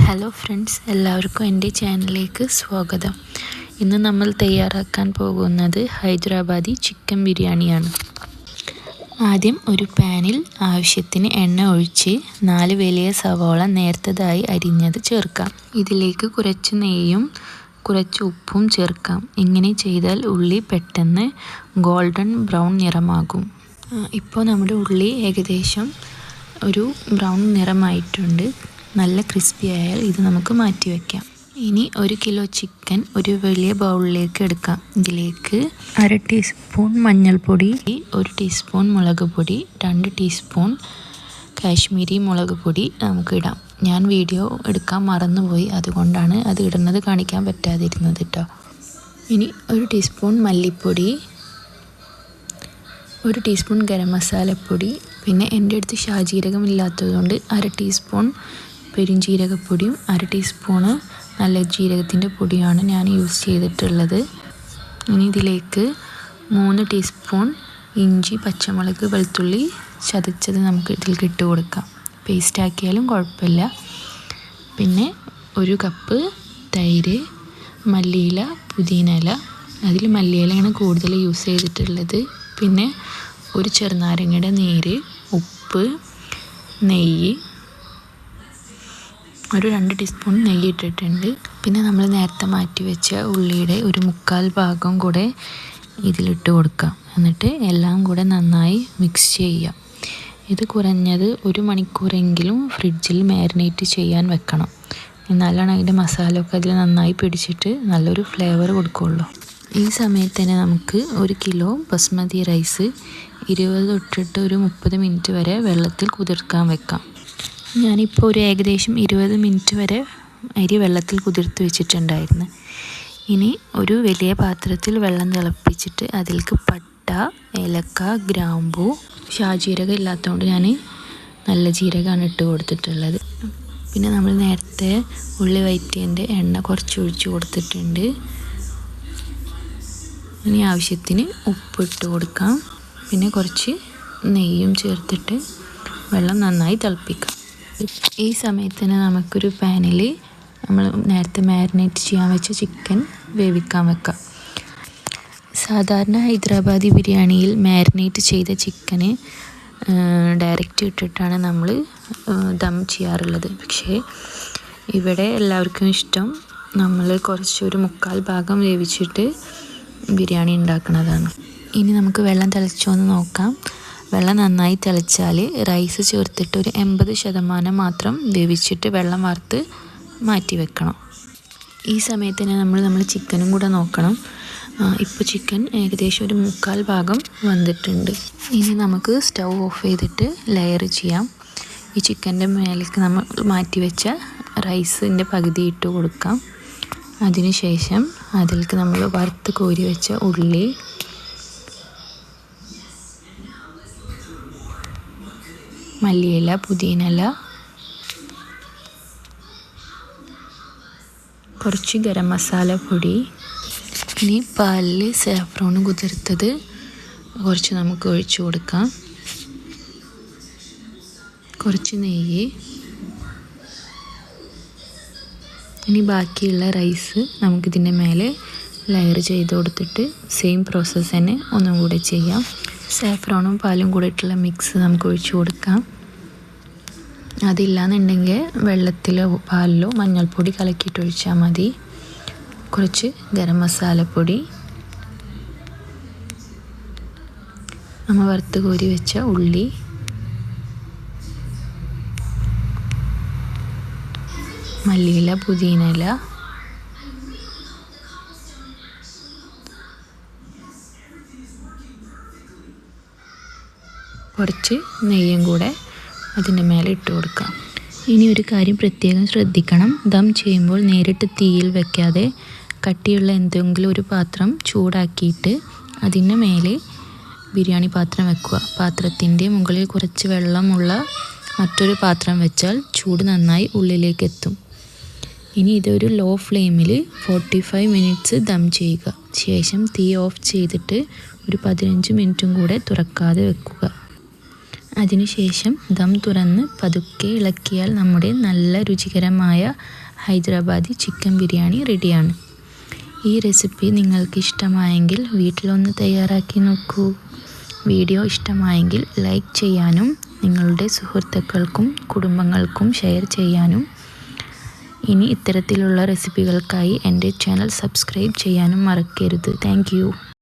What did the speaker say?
Hello friends, എല്ലാവർക്കും എൻ്റെ ചാനലിലേക്ക് സ്വാഗതം. ഇന്ന് നമ്മൾ തയ്യാറാക്കാൻ പോകുന്നത് ഹൈദരാബാദി ചിക്കൻ ബിരിയാണിയാണ്. ആദ്യം ഒരു പാനിൽ ആവശ്യത്തിന് എണ്ണ ഒഴിച്ച് 4 വലിയ സവാള നേർത്തതായി അരിഞ്ഞത് ചേർക്കാം. ഇതിലേക്ക് കുറച്ച് നെയ്യും കുറച്ച് ഉപ്പും ചേർക്കാം. ഇങ്ങനെ ചെയ്താൽ ഉള്ളി പെട്ടെന്ന് ഗോൾഡൻ ബ്രൗൺ നിറമാകും. ഇപ്പോൾ നമ്മുടെ ഉള്ളി ഏകദേശം ഒരു ബ്രൗൺ നിറമായിട്ടുണ്ട്. നല്ല ക്രിസ്പി ആയാൽ ഇത് നമുക്ക് മാറ്റി വയ്ക്കാം. ഇനി 1 കിലോ ചിക്കൻ ഒരു വലിയ ബൗളിലേക്ക് എടുക്കാം. ഇതിലേക്ക് 1/2 ടീസ്പൂൺ മഞ്ഞൾപ്പൊടി, 1 ടീസ്പൂൺ മുളക് പൊടി, 2 ടീസ്പൂൺ കാശ്മീരി മുളക് പൊടി നമുക്ക് ഇടാം. ഞാൻ വീഡിയോ എടുക്കാൻ മറന്നുപോയി, അതുകൊണ്ടാണ് അത് ഇടുന്നത് കാണിക്കാൻ പറ്റാതിരുന്നത് കേട്ടോ. ഇനി 1 ടീസ്പൂൺ മല്ലിപ്പൊടി, 1 ടീസ്പൂൺ ഗരം മസാലപ്പൊടി, പിന്നെ എൻ്റെ അടുത്ത് ഷാജീരകം ഇല്ലാത്തതുകൊണ്ട് 1/2 ടീസ്പൂൺ പെരുംജീരകപ്പൊടിയും 1/2 ടീസ്പൂണ് നല്ല ജീരകത്തിൻ്റെ പൊടിയാണ് ഞാൻ യൂസ് ചെയ്തിട്ടുള്ളത്. ഇനി ഇതിലേക്ക് 3 ടീസ്പൂൺ ഇഞ്ചി, പച്ചമുളക്, വെളുത്തുള്ളി ചതച്ചത് നമുക്ക് ഇതിലേക്ക് ഇട്ട് കൊടുക്കാം. പേസ്റ്റ് ആക്കിയാലും കുഴപ്പമില്ല. പിന്നെ 1 കപ്പ് തൈര്, മല്ലിയില, പുതിന ഇല, അതിൽ മല്ലിയിലയാണ് കൂടുതൽ യൂസ് ചെയ്തിട്ടുള്ളത്. പിന്നെ 1 ചെറുനാരങ്ങയുടെ നീര്, ഉപ്പ്, നെയ്യ്, ഒരു 2 ടീസ്പൂൺ നെയ്യ് ഇട്ടിട്ടുണ്ട്. പിന്നെ നമ്മൾ നേരത്തെ മാറ്റി വെച്ച ഉള്ളിയുടെ ഒരു 1/4 ഭാഗം കൂടെ ഇതിലിട്ട് കൊടുക്കാം. എന്നിട്ട് എല്ലാം കൂടെ നന്നായി മിക്സ് ചെയ്യാം. ഇത് കുറഞ്ഞത് 1 മണിക്കൂറെങ്കിലും ഫ്രിഡ്ജിൽ മാരിനേറ്റ് ചെയ്യാൻ വെക്കണം. എന്നാലാണ് അതിൻ്റെ മസാലയൊക്കെ അതിൽ നന്നായി പിടിച്ചിട്ട് നല്ലൊരു ഫ്ലേവർ കൊടുക്കുകയുള്ളൂ. ഈ സമയത്ത് തന്നെ നമുക്ക് 1 കിലോ ബസ്മതി റൈസ് 20 തൊട്ടിട്ട് ഒരു 30 മിനിറ്റ് വരെ വെള്ളത്തിൽ കുതിർക്കാൻ വെക്കാം. ഞാനിപ്പോൾ ഒരു ഏകദേശം 20 മിനിറ്റ് വരെ അരി വെള്ളത്തിൽ കുതിർത്ത് വെച്ചിട്ടുണ്ടായിരുന്നു. ഇനി ഒരു വലിയ പാത്രത്തിൽ വെള്ളം തിളപ്പിച്ചിട്ട് അതിലേക്ക് പട്ട, ഏലക്ക, ഗ്രാമ്പൂ, ഷാജീരകം ഇല്ലാത്തതുകൊണ്ട് ഞാൻ നല്ല ജീരകമാണ് ഇട്ട് കൊടുത്തിട്ടുള്ളത്. പിന്നെ നമ്മൾ നേരത്തെ ഉള്ളി വഴറ്റിയതിൻ്റെ എണ്ണ കുറച്ച് ഒഴിച്ച് കൊടുത്തിട്ടുണ്ട്. ഇനി ആവശ്യത്തിന് ഉപ്പിട്ട് കൊടുക്കാം. പിന്നെ കുറച്ച് നെയ്യും ചേർത്തിട്ട് വെള്ളം നന്നായി തിളപ്പിക്കാം. ഈ സമയത്തിന് നമുക്കൊരു പാനിൽ നമ്മൾ നേരത്തെ മാരിനേറ്റ് ചെയ്യാൻ വെച്ച ചിക്കൻ വേവിക്കാൻ വെക്കാം. സാധാരണ ഹൈദരാബാദി ബിരിയാണിയിൽ മാരിനേറ്റ് ചെയ്ത ചിക്കന് ഡയറക്റ്റ് ഇട്ടിട്ടാണ് നമ്മൾ ദം ചെയ്യാറുള്ളത്. പക്ഷേ ഇവിടെ എല്ലാവർക്കും ഇഷ്ടം നമ്മൾ കുറച്ചൊരു 1/4 ഭാഗം വേവിച്ചിട്ട് ബിരിയാണി ഉണ്ടാക്കുന്നതാണ്. ഇനി നമുക്ക് വെള്ളം തിളച്ചോന്ന് നോക്കാം. വെള്ളം നന്നായി തിളച്ചാൽ റൈസ് ചേർത്തിട്ട് ഒരു 80% മാത്രം വേവിച്ചിട്ട് വെള്ളം വാർത്ത് മാറ്റി വെക്കണം. ഈ സമയത്ത് തന്നെ നമ്മൾ ചിക്കനും കൂടെ നോക്കണം. ഇപ്പോൾ ചിക്കൻ ഏകദേശം ഒരു 1/4 ഭാഗം വന്നിട്ടുണ്ട്. ഇനി നമുക്ക് സ്റ്റൗ ഓഫ് ചെയ്തിട്ട് ലെയർ ചെയ്യാം. ഈ ചിക്കൻ്റെ മേലേക്ക് നമ്മൾ മാറ്റി വെച്ച റൈസിൻ്റെ പകുതി ഇട്ട് കൊടുക്കാം. അതിനുശേഷം അതിലേക്ക് നമ്മൾ വറുത്ത് കോരി വെച്ച ഉള്ളി, മല്ലിയില, പുതിന ഇല, കുറച്ച് ഗരം മസാല പൊടി, ഇനി പാലിൽ സാഫ്രോൺ കുതിർത്തത് കുറച്ച് നമുക്ക് ഒഴിച്ചു കൊടുക്കാം. കുറച്ച് നെയ്യ്. ഇനി ബാക്കിയുള്ള റൈസ് നമുക്കിതിൻ്റെ മേലെ ലെയർ ചെയ്ത് കൊടുത്തിട്ട് സെയിം പ്രോസസ്സ് തന്നെ ഒന്നും കൂടെ ചെയ്യാം. സാഫ്രോണും പാലും കൂടെ ഇട്ടുള്ള മിക്സ് നമുക്ക് ഒഴിച്ചു കൊടുക്കാം. അതില്ലാന്നുണ്ടെങ്കിൽ വെള്ളത്തിലോ പാലിലോ മഞ്ഞൾപ്പൊടി കലക്കിയിട്ട് ഒഴിച്ചാൽ മതി. കുറച്ച് ഗരം മസാലപ്പൊടി, നമ്മൾ വറുത്ത് കോരി വെച്ച ഉള്ളി, മല്ലിയില, പുതിന ഇല, കുറച്ച് നെയ്യും കൂടെ അതിൻ്റെ മേലെ ഇട്ട് കൊടുക്കാം. ഇനി ഒരു കാര്യം പ്രത്യേകം ശ്രദ്ധിക്കണം. ദം ചെയ്യുമ്പോൾ നേരിട്ട് തീയിൽ വെക്കാതെ കട്ടിയുള്ള എന്തെങ്കിലും ഒരു പാത്രം ചൂടാക്കിയിട്ട് അതിന് മേലെ ബിരിയാണി പാത്രം വെക്കുക. പാത്രത്തിൻ്റെ മുകളിൽ കുറച്ച് വെള്ളമുള്ള മറ്റൊരു പാത്രം വെച്ചാൽ ചൂട് നന്നായി ഉള്ളിലേക്ക് എത്തും. ഇനി ഇതൊരു ലോ ഫ്ലെയിമിൽ 45 മിനിറ്റ്സ് ദം ചെയ്യുക. ശേഷം തീ ഓഫ് ചെയ്തിട്ട് ഒരു 15 മിനിറ്റും കൂടെ തുറക്കാതെ വെക്കുക. അതിനുശേഷം ദം തുറന്ന് പതുക്കെ ഇളക്കിയാൽ നമ്മുടെ നല്ല രുചികരമായ ഹൈദരാബാദി ചിക്കൻ ബിരിയാണി റെഡിയാണ്. ഈ റെസിപ്പി നിങ്ങൾക്ക് ഇഷ്ടമായെങ്കിൽ വീട്ടിലൊന്ന് തയ്യാറാക്കി നോക്കൂ. വീഡിയോ ഇഷ്ടമായെങ്കിൽ ലൈക്ക് ചെയ്യാനും നിങ്ങളുടെ സുഹൃത്തുക്കൾക്കും കുടുംബങ്ങൾക്കും ഷെയർ ചെയ്യാനും ഇനി ഇത്തരത്തിലുള്ള റെസിപ്പികൾക്കായി എൻ്റെ ചാനൽ സബ്സ്ക്രൈബ് ചെയ്യാനും മറക്കരുത്. Thank you.